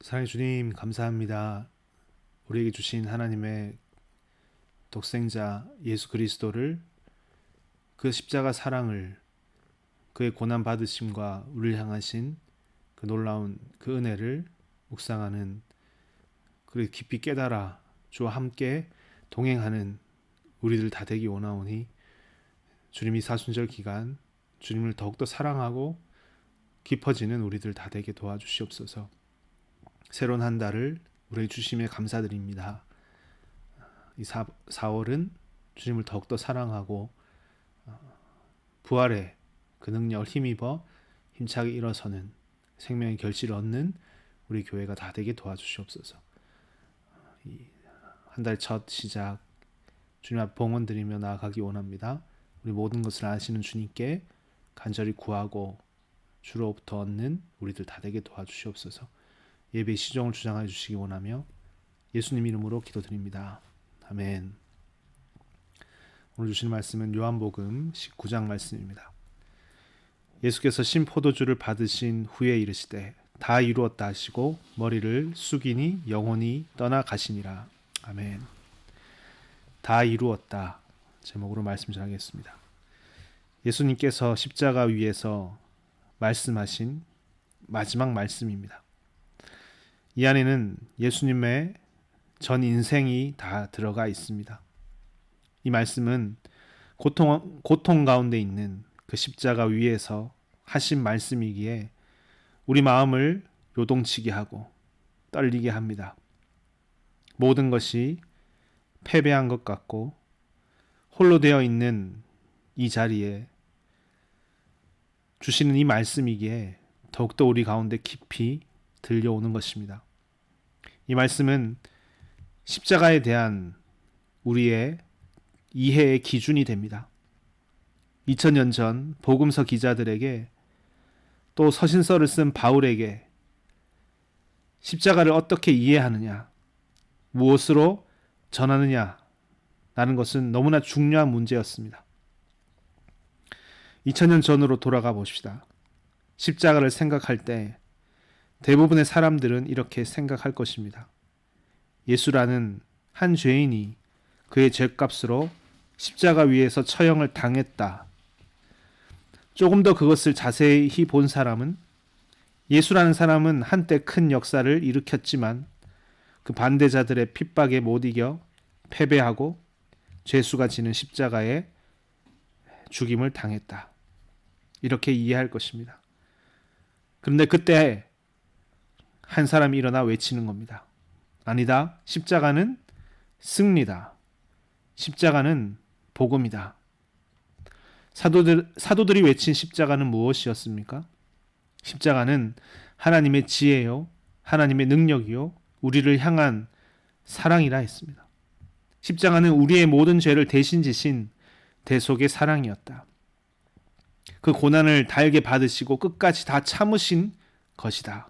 사랑의 주님, 감사합니다. 우리에게 주신 하나님의 독생자 예수 그리스도를, 그 십자가 사랑을, 그의 고난 받으심과 우리를 향하신 그 놀라운 그 은혜를 묵상하는, 그리고 깊이 깨달아 주와 함께 동행하는 우리들 다 되기 원하오니, 주님이 사순절 기간 주님을 더욱더 사랑하고 깊어지는 우리들 다 되게 도와주시옵소서. 새로운 한 달을 우리에게 주심에 감사드립니다. 이 4월은 주님을 더욱더 사랑하고 부활의 그 능력을 힘입어 힘차게 일어서는 생명의 결실을 얻는 우리 교회가 다 되게 도와주시옵소서. 한 달 첫 시작 주님 앞 봉헌드리며 나아가기 원합니다. 우리 모든 것을 아시는 주님께 간절히 구하고 주로부터 얻는 우리들 다 되게 도와주시옵소서. 예배 시종을 주장해 주시기 원하며 예수님 이름으로 기도드립니다. 아멘. 오늘 주신 말씀은 요한복음 19장 말씀입니다. 예수께서 신포도주를 받으신 후에 이르시되 다 이루었다 하시고 머리를 숙이니 영혼이 떠나가시니라. 아멘. 다 이루었다 제목으로 말씀 전하겠습니다. 예수님께서 십자가 위에서 말씀하신 마지막 말씀입니다. 이 안에는 예수님의 전 인생이 다 들어가 있습니다. 이 말씀은 고통 가운데 있는 그 십자가 위에서 하신 말씀이기에 우리 마음을 요동치게 하고 떨리게 합니다. 모든 것이 패배한 것 같고 홀로 되어 있는 이 자리에 주시는 이 말씀이기에 더욱더 우리 가운데 깊이 들려오는 것입니다. 이 말씀은 십자가에 대한 우리의 이해의 기준이 됩니다. 2000년 전 복음서 기자들에게 또 서신서를 쓴 바울에게 십자가를 어떻게 이해하느냐, 무엇으로 전하느냐 라는 것은 너무나 중요한 문제였습니다. 2000년 전으로 돌아가 봅시다. 십자가를 생각할 때 대부분의 사람들은 이렇게 생각할 것입니다. 예수라는 한 죄인이 그의 죄값으로 십자가 위에서 처형을 당했다. 조금 더 그것을 자세히 본 사람은 예수라는 사람은 한때 큰 역사를 일으켰지만 그 반대자들의 핍박에 못 이겨 패배하고 죄수가 지는 십자가에 죽임을 당했다. 이렇게 이해할 것입니다. 그런데 그때 한 사람이 일어나 외치는 겁니다. 아니다. 십자가는 승리다. 십자가는 복음이다. 사도들이 외친 십자가는 무엇이었습니까? 십자가는 하나님의 지혜요, 하나님의 능력이요, 우리를 향한 사랑이라 했습니다. 십자가는 우리의 모든 죄를 대신 지신 대속의 사랑이었다. 그 고난을 달게 받으시고 끝까지 다 참으신 것이다.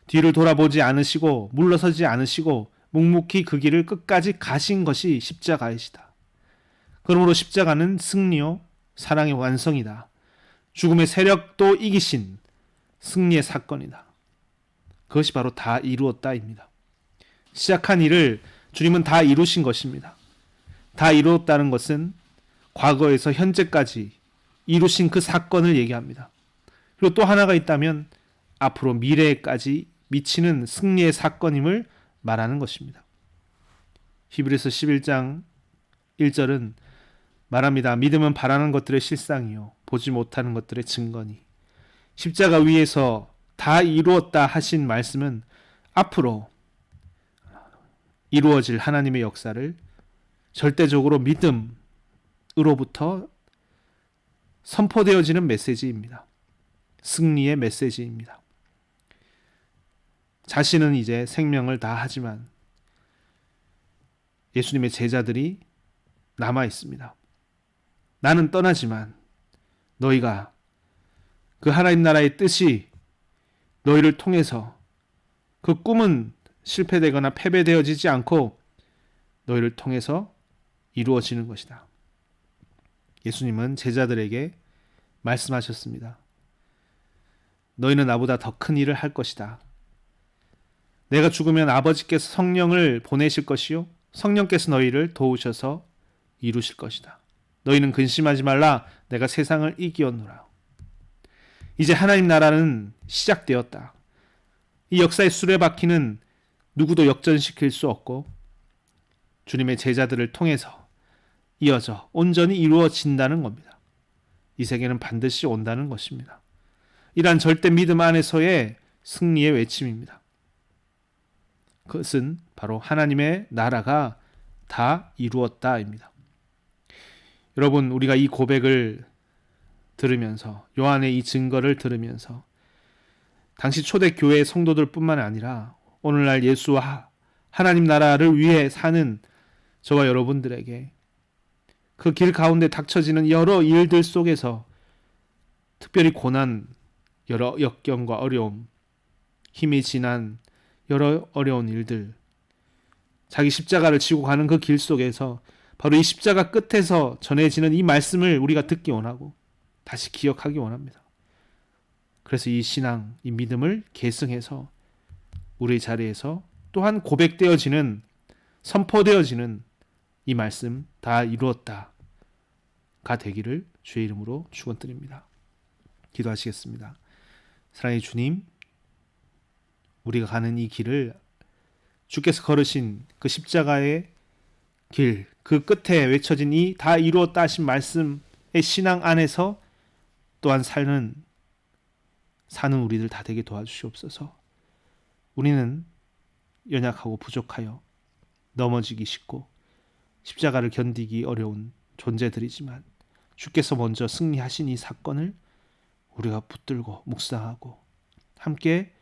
뒤를 돌아보지 않으시고 물러서지 않으시고 묵묵히 그 길을 끝까지 가신 것이 십자가이시다. 그러므로 십자가는 승리요 사랑의 완성이다. 죽음의 세력도 이기신 승리의 사건이다. 그것이 바로 다 이루었다입니다. 시작한 일을 주님은 다 이루신 것입니다. 다 이루었다는 것은 과거에서 현재까지 이루신 그 사건을 얘기합니다. 그리고 또 하나가 있다면 앞으로 미래에까지 미치는 승리의 사건임을 말하는 것입니다. 히브리서 11장 1절은 말합니다. 믿음은 바라는 것들의 실상이요 보지 못하는 것들의 증거니. 십자가 위에서 다 이루었다 하신 말씀은 앞으로 이루어질 하나님의 역사를 절대적으로 믿음으로부터 선포되어지는 메시지입니다. 승리의 메시지입니다. 자신은 이제 생명을 다하지만 예수님의 제자들이 남아 있습니다. 나는 떠나지만 너희가 그 하나님 나라의 뜻이 너희를 통해서 그 꿈은 실패되거나 패배되어지지 않고 너희를 통해서 이루어지는 것이다. 예수님은 제자들에게 말씀하셨습니다. 너희는 나보다 더 큰 일을 할 것이다. 내가 죽으면 아버지께서 성령을 보내실 것이요 성령께서 너희를 도우셔서 이루실 것이다. 너희는 근심하지 말라. 내가 세상을 이기었노라. 이제 하나님 나라는 시작되었다. 이 역사의 수레바퀴는 누구도 역전시킬 수 없고 주님의 제자들을 통해서 이어져 온전히 이루어진다는 겁니다. 이 세계는 반드시 온다는 것입니다. 이러한 절대 믿음 안에서의 승리의 외침입니다. 그것은 바로 하나님의 나라가 다 이루었다입니다. 여러분, 우리가 이 고백을 들으면서, 요한의 이 증거를 들으면서 당시 초대교회 성도들 뿐만 아니라 오늘날 예수와 하나님 나라를 위해 사는 저와 여러분들에게 그 길 가운데 닥쳐지는 여러 일들 속에서 특별히 고난, 여러 역경과 어려움, 힘이 지난 여러 어려운 일들, 자기 십자가를 지고 가는 그 길 속에서 바로 이 십자가 끝에서 전해지는 이 말씀을 우리가 듣기 원하고 다시 기억하기 원합니다. 그래서 이 신앙, 이 믿음을 계승해서 우리의 자리에서 또한 고백되어지는, 선포되어지는 이 말씀 다 이루었다가 되기를 주의 이름으로 축원드립니다. 기도하시겠습니다. 사랑의 주님, 우리가 가는 이 길을 주께서 걸으신 그 십자가의 길, 그 끝에 외쳐진 이 다 이루었다 하신 말씀의 신앙 안에서 또한 사는 우리들 다 되게 도와주시옵소서. 우리는 연약하고 부족하여 넘어지기 쉽고 십자가를 견디기 어려운 존재들이지만 주께서 먼저 승리하신 이 사건을 우리가 붙들고 묵상하고 함께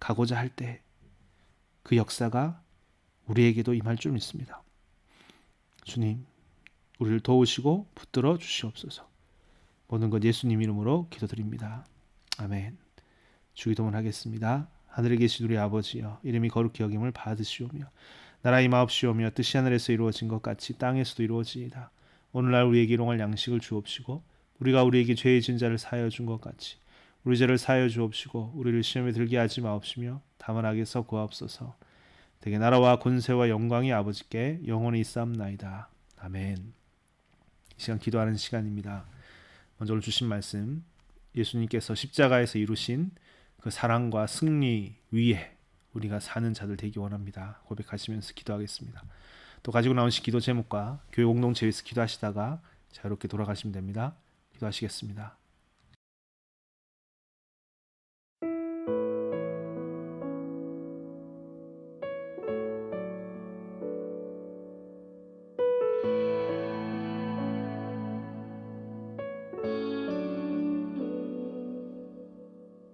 가고자 할 때 그 역사가 우리에게도 임할 줄 믿습니다. 주님, 우리를 도우시고 붙들어 주시옵소서. 모든 것 예수님 이름으로 기도드립니다. 아멘. 주기도문 하겠습니다. 하늘에 계신 우리 아버지여, 이름이 거룩히 여김을 받으시오며 나라 임하옵시오며 뜻이 하늘에서 이루어진 것 같이 땅에서도 이루어지이다. 오늘날 우리에게 일용할 양식을 주옵시고 우리가 우리에게 죄의 진 자를 사하여 준 것 같이 우리 죄를 사하여 주옵시고 우리를 시험에 들게 하지 마옵시며 다만 악에서 구하옵소서. 되게 나라와 권세와 영광이 아버지께 영원히 있사옵나이다. 아멘. 이 시간 기도하는 시간입니다. 먼저 오늘 주신 말씀, 예수님께서 십자가에서 이루신 그 사랑과 승리 위에 우리가 사는 자들 되기 원합니다. 고백하시면서 기도하겠습니다. 또 가지고 나오신 기도 제목과 교회 공동체 위해서 기도하시다가 자유롭게 돌아가시면 됩니다. 기도하시겠습니다.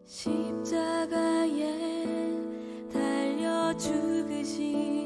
십자가에 달려 죽으신